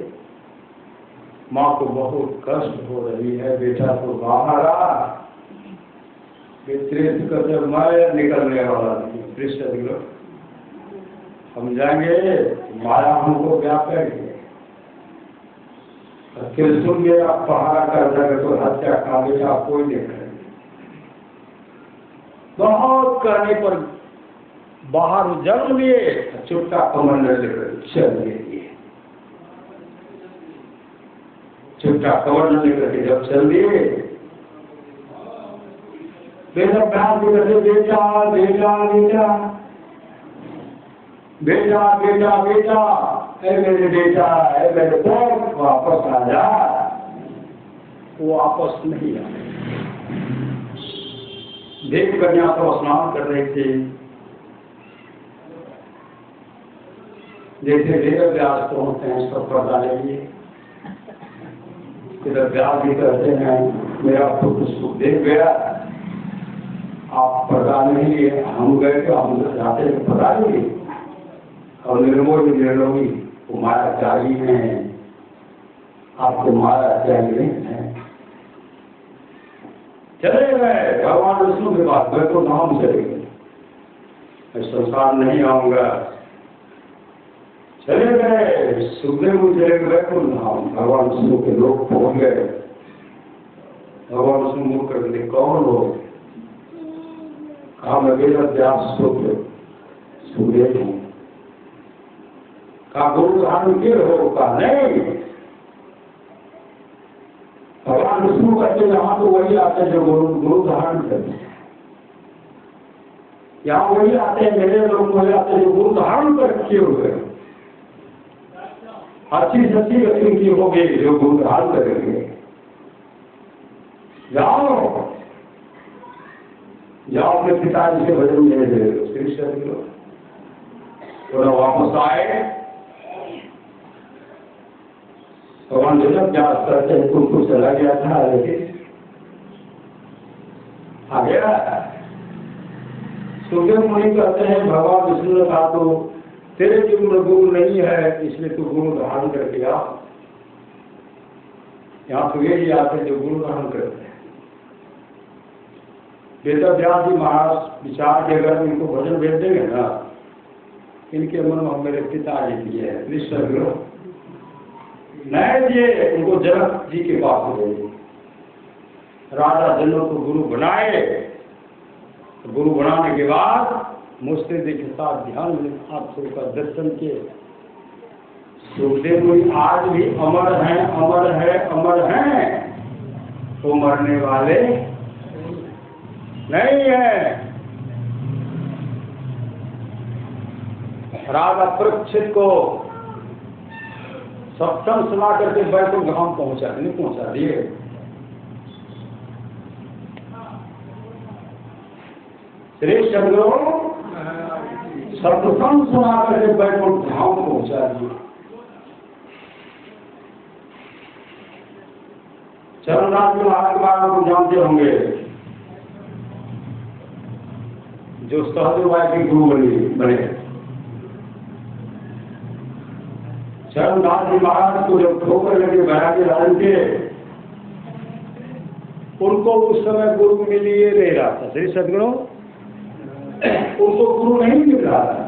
माँ को बहुत कष्ट हो रही है बेटा, तो बाहर आ। कहते मैं निकलने वाला नहीं, कृष्ण हम जाएंगे, माया हमको क्या करेंगे। सुन गया पहाड़ा कर देगा तो हत्या का बेटा कोई नहीं करेंगे। बहुत करने पर बाहर जन्म लिए, चुपटा कमंडल लेकर चल लिए, चुपटा कमंडल लेकर के जब चल दिए, बेटा बेटा बेटा बेटा बेटा बेटा बेटा ऐ मेरे बेटा, ऐ मेरे पुत्र वापस आ जा। वो वापस नहीं आए। देव कन्या तो स्नान कर रहे थे, जैसे वेद व्यास पहुंचते हैं सब पर्दा लेंगे। वेद व्यास भी कहते हैं मेरा पुत्र सुखदेव गया, आप पर्दा नहीं लिए, हम गए तो हम जाते थे पर्दा लिए। और निर्मोही निर्लोही वो मारा त्यागी है, आपको मारा त्यागी है। चले गए भगवान विष्णु के पास, मैं तो धाम चले गए, मैं संसार नहीं आऊंगा। चले गए सुखदेव चले गए वैकुंठ धाम, भगवान विष्णु के लोग पहुंच गए। भगवान विष्णु मुख करके कौन हो? कहा मैं वेद व्यास सुखदेव हूँ। का गुरु धारण के हो? का नहीं। भगवान विष्णु करते यहाँ तो वही आते हैं जो गुरु धारण करते हैं, यहाँ वही आते हैं मेरे लोग, वही आते हैं जो गुरु धारण कर किए हुए। अच्छी सच्ची गति की होगी जो गुरु धारण करेंगे। जाओ जाओ अपने पिताजी से भजन ले दे, थोड़ा वापस आए। भगवान जब क्या करते हैं तुमको चला गया था, लेकिन आ गया। सुखदेव मुनि कहते हैं भगवान विष्णु ने कहा तो तेरे जीवन में गुरु नहीं है, इसलिए तू गुरु धारण करके आ। यहाँ तो यही आते हैं जो गुरु धारण करते हैं। वेद व्यास जी महाराज विचार के अगर इनको भजन भेज देंगे ना, इनके मन में मेरे पिताजी दिए है विश्व नहीं दिए, उनको जनक जी के पास भेजे। राजा जनक को गुरु बनाए, तो गुरु बनाने के बाद मुझसे के साथ ध्यान में आप सबका दर्शन किए। सुखदेव मुनि आज भी अमर हैं, अमर है, अमर हैं, तो मरने वाले नहीं है। राजा परीक्षित को सत्संग सुना करके वैकुंठ धाम पहुंचा नहीं पहुंचा दिए। श्री चंद्रो सत्संग सुना करके वैकुंठ धाम पहुंचा दिए। चरणदास जी महाराज के बारे में जानते होंगे, जो सहजवाय के गुरु बने। चरणदास जी महाराज को जब ठोकर लगे बैरागी राजन के, उनको उस समय गुरु मिल ही नहीं रहा था। श्री सदगुरु उनको गुरु नहीं मिल रहा था।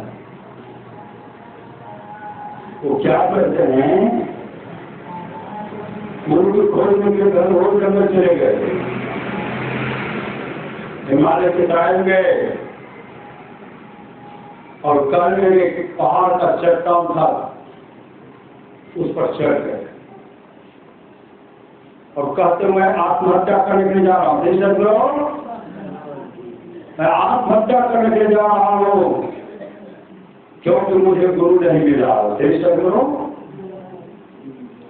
वो क्या करते हैं, गुरु की खोज में के घर रोज जंगल चले गए, हिमालय के टाइम गए और कल में एक पहाड़ का चट्टान था, उस पर चढ़ गए और कहते मैं आत्महत्या करने के लिए जा रहा हूँ। देख सकते हो, मैं आत्महत्या करने के लिए जा रहा हूँ क्योंकि मुझे गुरु नहीं मिला। देख सकते हो,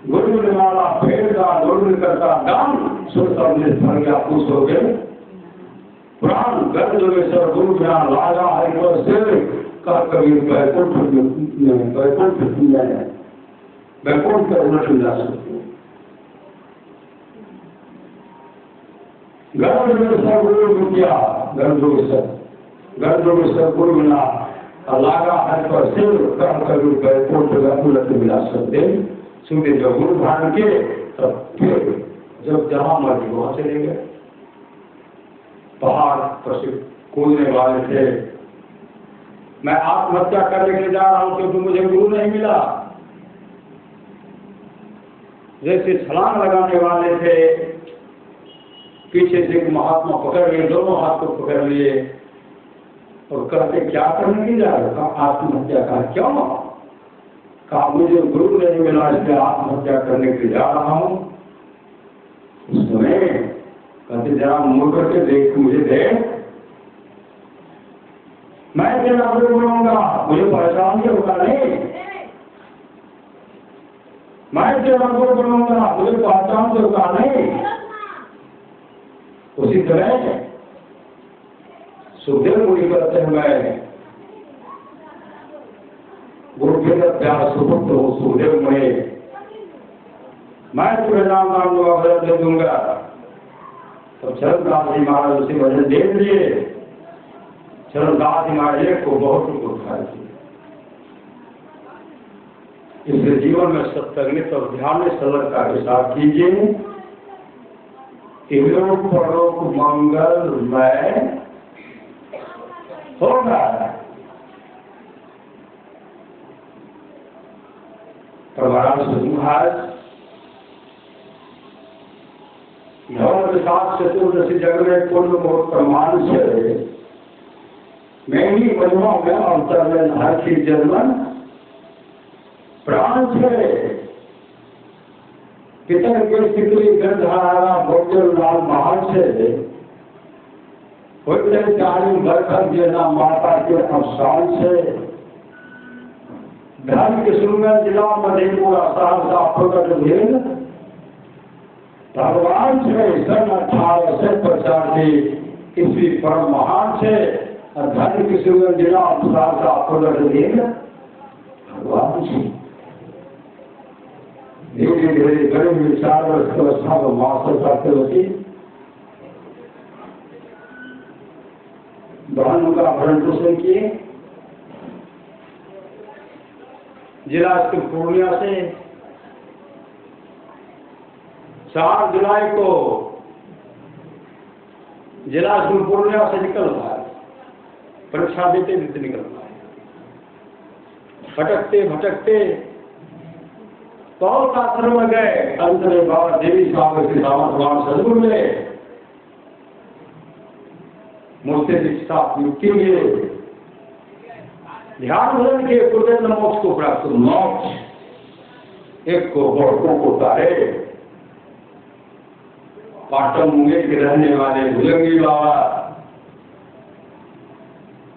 गुरु ने मारा फेर का गुरु करता दान सुर सबने भर गया खुश हो गए प्राण गर्द में सर गुरु ज्ञान लागा हरिवर सिर का कबीर बैकुंठ बैकुंठ का उलट मिला सकते गर्द में सर गुरु किया गर्द में सर गुरु मिला लागा हरिवर सिर का कबीर बैकुंठ का उलट मिला सकते। सुनते जब गुरु धारण के तब फिर जब जहां मर्जी वहां चले गए। पहाड़ पर से कूदने वाले थे, मैं आत्महत्या करने के लिए जा रहा हूं क्योंकि मुझे गुरु नहीं मिला। जैसे छलांग लगाने वाले थे, पीछे से एक महात्मा पकड़ लिए, दोनों हाथ को पकड़ लिए और कहते क्या करने के लिए जा रहे हो? आत्महत्या का। क्यों? कहा मुझे गुरु नहीं मिला इसलिए आत्महत्या करने के लिए जा रहा हूं। उस समय कहते जरा मुड़ करके देख, मुझे देख, मैं तेरा गुरु बनूंगा, मुझे पहचान के होगा नहीं, मैं तेरा गुरु बनूंगा, मुझे पहचान के होगा नहीं। उसी तरह सुखदेव मुनि कहते हैं मैं गुरु के प्यार सुपुत्र हूँ सुखदेव मुनि, मैं तुम्हें राम नाम भजन दे दूंगा। तो चरणदास जी महाराज उसे भजन दे दिए। चरणदास जी महाराज को बहुत उठाए थे। इसलिए जीवन में सत्संगित और ध्यान में सरलता के साथ कीजिए। इलोक परोक मंगलमय होगा। महाराज सात चतुर्दशी जग में पूर्ण बहुत प्रमाण से मेरी महिमा में अवतर में हर की जन्मन प्राण से पितर के सिकली गंधारा भोजन लाल महान से चारी बरखत देना माता के अवसान से धर्म के सुंदर जिला मधेपुरा सहरसा प्रकट भेल भगवान से सन 1850 की इसी परम महान से धर्म के सुंदर जिला सहरसा प्रकट भेल भगवान से धीरे धीरे गरीब विचार व्यवस्था को मास्टर करते होती बहनों का भरण पोषण किए। जिला स्कूल पूर्णिया से 4 जुलाई को जिला स्कूल पूर्णिया से निकल पाए, परीक्षा देते देते निकल पाए। भटकते भटकते बहुत आश्रम में गए। अंत में बाबा देवी साहब के भगवान सदगुरु मिले, मुझसे दीक्षा मुक्ति मिले, ध्यान भजन के कुल मोक्ष को प्राप्त। मोक्ष एक को बड़कों को तारे। पाटन मुंगेर के रहने वाले भुजंगी बाबा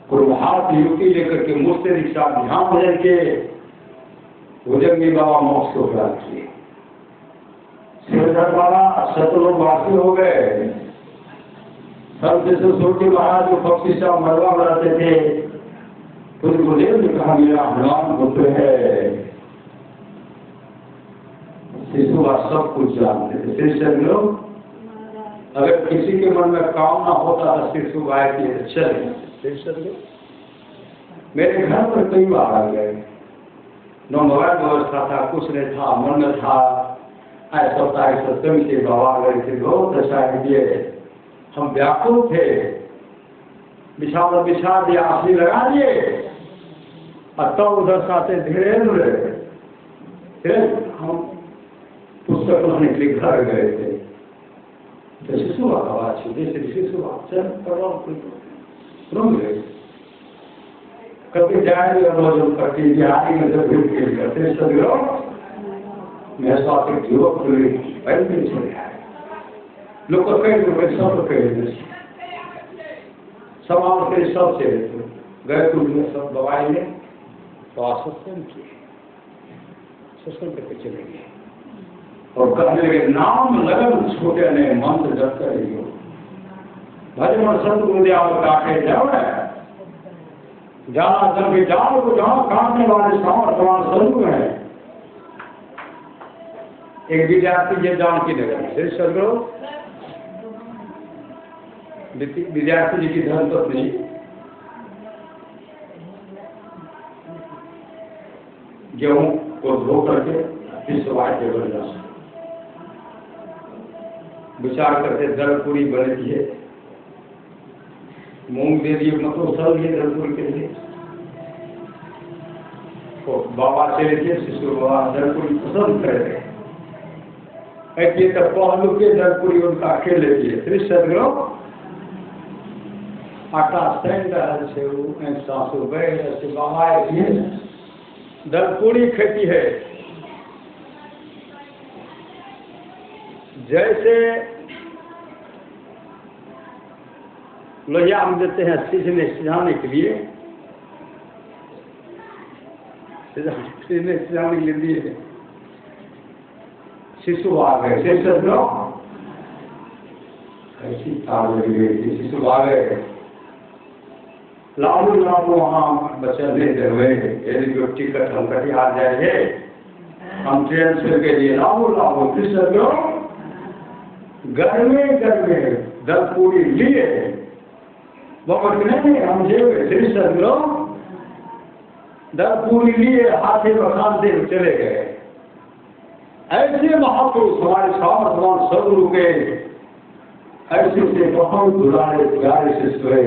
कुरहात युक्ति लेकर के मुझसे दीक्षा ध्यान भजन के भुजंगी बाबा मोक्ष को प्राप्त किए। श्रीधर बाबा शत्रुवासी हो गए। सबसे सोटी महाराज जो पक्षी साहब मरवा बनाते थे, गुरुदेव ने कहा मेरा हनुमान पुत्र है। शिशु सब कुछ जानते थे। शिष्य लोग अगर किसी के मन में कामना होता था शिशु भाई की चले। मेरे घर पर कई बार आ गए। न मोबाइल व्यवस्था था, कुछ नहीं था, मन में था ऐसा सत्संग के बाबा गए थे, बहुत अच्छा है। हम व्याकुल थे, बिछा दिया, आखिरी लगा दिए और तो उधर साथे धीरे फिर हम पुस्तक पढ़ने के लिए घर गए थे, तो शिशुआ का बात छूटे से शिशुआ चल पढ़ो रुक गए। कभी जाए रोज करके बिहारी में जब भी खेल करते सदगुरु मैं स्वास्थ्य युवक पहले दिन चले आए लोग को कई लोग सब कहे समाज के सब से गए कुछ सब दवाई ले तो आसक्ति किए सत्संग करके चले गए और कहने लगे नाम लगन छोटे ने मंत्र जप कर रही भजन सतगुरुदेव काटे जाओ जहाँ जब भी जाओ तो जहाँ काटने वाले समान सदगुरु है। एक विद्यार्थी ये जानकी नगर श्री सदगुरु विद्यार्थी जी की धर्मपत्नी गेहूं को धो करके पिसवाए टेबल पर विचार करते दर पूरी बनी है मूंग दे दिए मतलब सब ये दर पूरी के लिए तो बाबा चले थे शिशु बाबा दर पूरी पसंद कर रहे ऐसे तो पहलू के दर पूरी उनका अकेले दिए श्री सदगुरु आटा सेंड से सासू गए ऐसे बाबा दर पूरी खेती है जैसे लोहिया हम देते हैं सिझाने के लिए सिझाने के लिए दिए शिशु आ गए ऐसी ताल लगी गई थी शिशु आ गए लालू लालू वहाँ बच्चा लेते हुए यदि जो टिकट हम कटिहार जाएंगे हम ट्रेन से के लिए लालू लालू कृष्ण गर्मे गर्मे दल पूरी लिए नहीं हम जेबे श्री सदगुरु दल पूरी लिए हाथे बखानते चले गए। ऐसे महापुरुष हमारे सामर्थवान सदगुरु के ऐसे से बहुत दुलारे प्यारे से सोए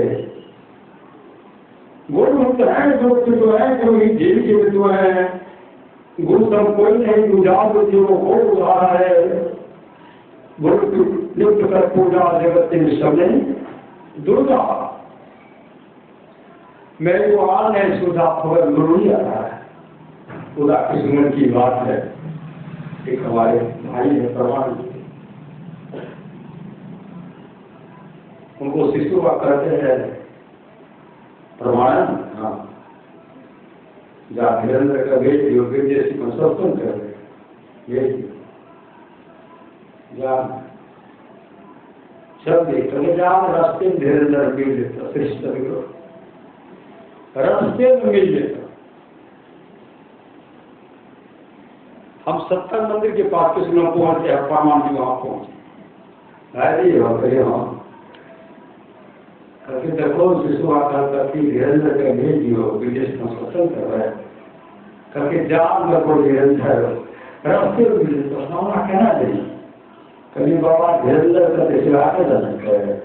गुरुमुक्त है जो है जो जेल के जो है गुरु सब कोई नहीं गुजार जो हो रहा है गुरु लिप्त कर पूजा जगत में सब नहीं दुर्गा मेरे को आन है सुधा खबर गुरु ही आता है खुदा किस्मत की बात है। एक हमारे भाई है प्रमाण उनको शिशुआ कहते हैं प्रमाण हाँ जा धीरेन्द्र का भेज दियो फिर जैसी कंस्ट्रक्शन कर रहे भेज दियो जा सब देखते जा रास्ते में धीरेन्द्र मिल लेता श्रेष्ठ रास्ते में मिल लेता। हम 70 मंदिर के पास किसी लोग पहुंचे प्रमाण जी वहां पहुंचे अरे हाँ करके देखो शिशु आकार करके धीरेन्द्र का भेज दियो विदेश कंस्ट्रक्शन कर रहा है करके जान देखो धीरेन्द्र रास्ते में मिले तो सामना कहना चाहिए कभी बाबा धीरेन्द्र का देश आगे जा सकते हैं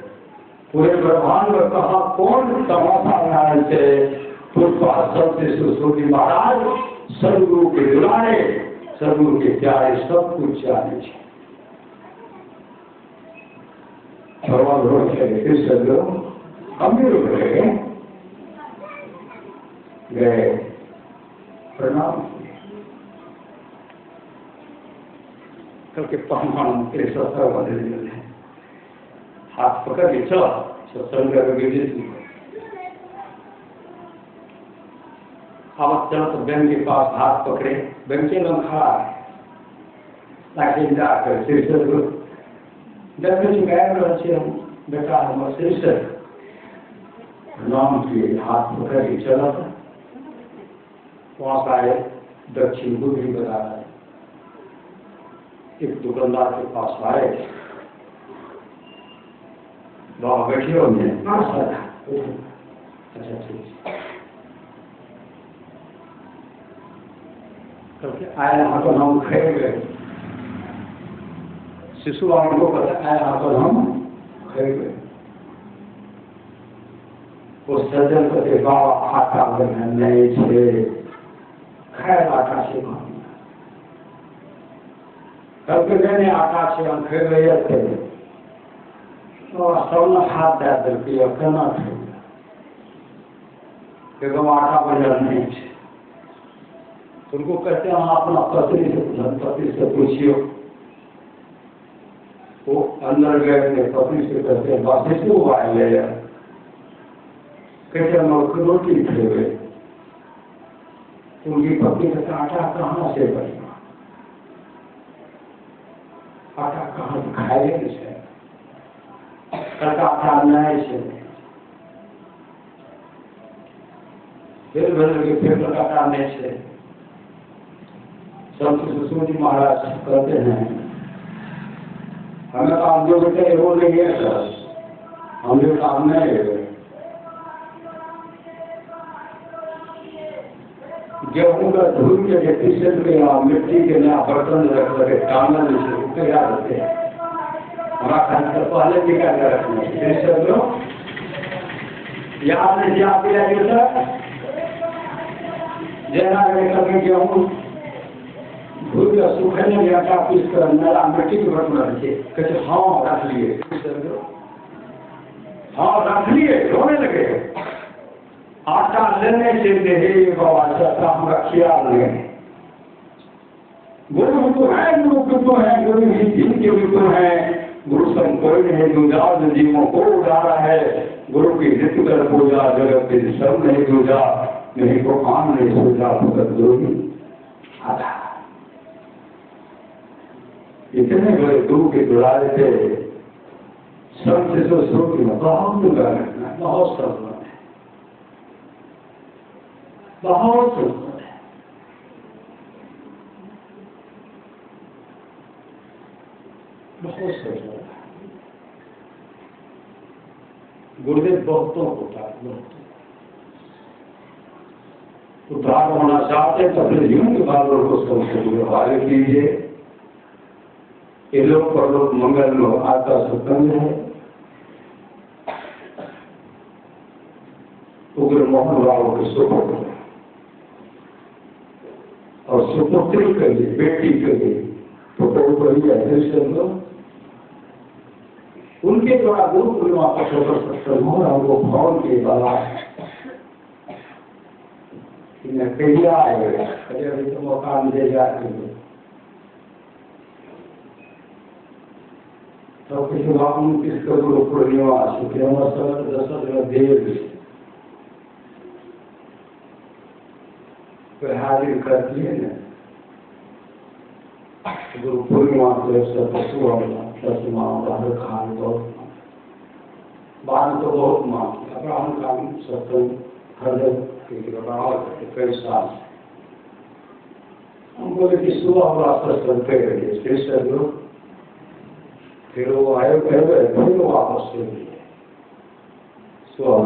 पूरे ब्रह्मांड में कहा कौन तमाशा बनाने से पुष्पा सबसे सुश्रुति महाराज सदगुरु के दुलारे सदगुरु के प्यारे सब कुछ जाने भगवान रोक फिर सदगुरु हम भी रुक गए प्रणाम करके पहमान के सत्संग वाले हाथ पकड़ के चला सत्संग कर अब चलो तो बैंक के पास हाथ पकड़े बैंक के लोग खड़ा है ताकि जाकर शीर्ष जब भी चुकाया बेटा हम शीर्ष नाम के हाथ पकड़ के चला था वहां सारे दक्षिण को भी बता रहा है एक दुकानदार के पास आए वहां बैठे होंगे अच्छा ठीक करके आए यहाँ पर हम खड़े गए शिशु को पता आए यहाँ पर हम खड़े गए वो सज्जन कहते बाबा आटा नहीं छे खैर आटा से कल के मैंने आकाश से हम खेल रहे थे और सबने हाथ दे दिया कहना थे कि हम आटा बजा नहीं थे। उनको कहते हैं अपना पति से पूछियो। वो अंदर गए थे, पति से कहते हैं बातें क्यों आए ले यार, कहते हम रोटी थे हुए। उनकी पत्नी कहते आटा कहाँ से बनेगा, आटा कहाँ से खाएंगे से आटा नहीं से फिर आटा नहीं से। संत सुषमा जी महाराज कहते हैं हमें काम जो बेटे वो नहीं है सर, हम जो काम नहीं है। गेहूं का धूल के पीछे के मिट्टी के नया बर्तन रख लगे टांगन से तैयार होते हैं। हमारा खाने से पहले भी क्या रखना याद नहीं याद दिया सर जैसा कभी गेहूं धूल का सूखने में आटा पीस कर नया मिट्टी के बर्तन रखे। कहते हाँ रख लिए, हाँ रख लिए, रोने लगे। आटा लेने से हे बाबा का हमारा ख्याल नहीं। गुरु तो है, गुरु तो है, गुरु ही जिनके भी तो है। गुरु सम कोई नहीं दूजा जो जीवों को उजाड़ा है। गुरु की नित्य कर पूजा जगत के सब नहीं दूजा, नहीं को काम नहीं सूझा भगत गुरु ही आधा। इतने बड़े गुरु के दुलारे थे। संत से तो श्रोति में बहुत दुआ रखना, बहुत सरल है, बहुत सुंदर है। बहुत सुंदर है। गुरुदेव बहुतों को उद्धार होना चाहते हैं तो अपने जीवन के बालों को सबसे हवाले कीजिए। ये लोग परलोक मंगल में आता सत्संग है। उग्र मोहन राव के सुपुत्र और सुपुत्री के लिए, बेटी के लिए पुत्र उनके द्वारा गुरु पूर्णिमा का सत्संग हो रहा। उनको फोन के द्वारा तो मौका मिले जाए तो किसी किसका गुरु पूर्णिमा देव हाजिर कर दिए न। गुरु पूर्णिमा को खान बाद तो बहुत मांग अब्राहम का सत्संग कई साल हम बोले कि सुबह बड़ा सत्संग कर रहे फिर वो आए फिर वो वापस ले लिए सुबह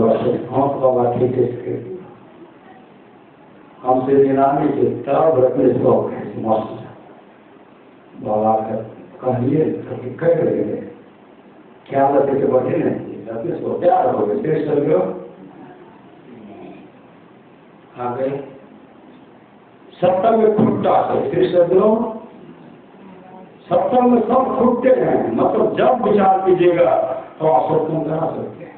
बाबा ठीक है हमसे निरामी के तब रखने शौक है मस्त बाबा का कहिए कह रहे क्या रखे के बैठे नहीं रखने सो प्यार हो गए फिर सब आ गए। सप्तम में खुट्टा है फिर सब सप्तम में सब खुटते हैं। मतलब जब विचार कीजिएगा तो आप सत्संग करा सकते हैं।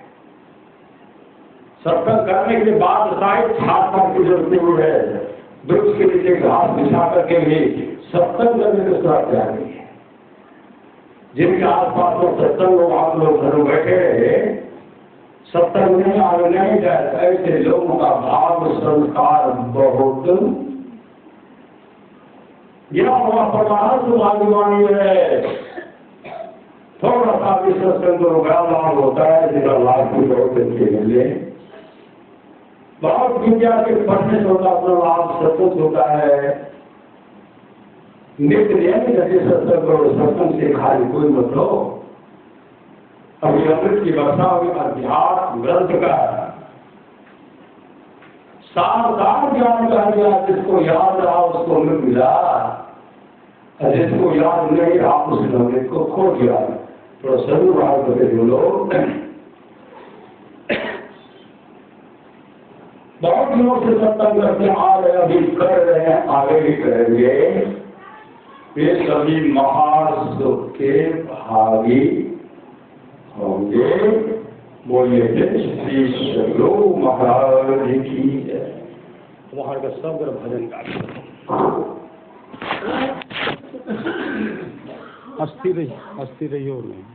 सत्संग करने के लिए बाद साइड हाथ की जरूरत नहीं है। वृक्ष के नीचे घास बिछा करके भी सत्संग करने की सुरक्षा आ गई है। जिनके आसपास में सत्संग लोग आप लोग घर बैठे रहे सत्संग में आगे नहीं जाए ऐसे लोगों का भाव संस्कार बहुत यह हमारा परमार्थ भाग्यवानी है। थोड़ा सा भी सत्संग को लाभ होता है जिसका लाभ भी बहुत अच्छे मिले। बहुत विद्या के पढ़ने से होता अपना लाभ सत्संग होता है। नित्य नियम जैसे सत्संग करो सत्संग से खाली कोई मतलब अभी अमृत की वर्षा हुई अध्यात्म ग्रंथ का सार ज्ञान कहा गया। जिसको याद रहा उसको अमृत मिला, जिसको याद नहीं रहा उसने अमृत को खो दिया। थोड़ा जरूर भाव करके जो लोग बहुत दिनों से सत्संग करके आ रहे अभी कर रहे हैं आगे भी करेंगे। वे सभी महासुख के भागी होंगे। बोलिए श्री सरो महाराज की जय। वहां का सब भजन गा
हंसती रही हो नहीं।